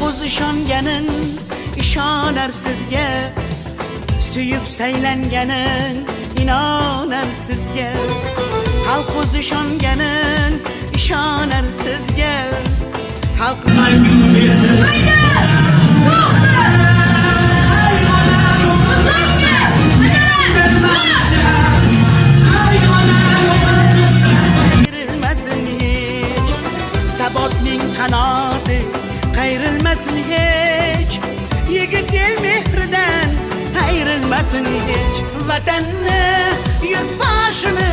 Yolg'iz ishonganin ishonar sizga, suyib saylanganin inonar sizga. Xalq o'z ishonganin ishonar sizga. Xalq Sabotning qanoti qayrilmasin hech, yigit el mehridan ayrilmasin hech. Vatanni yurtboshini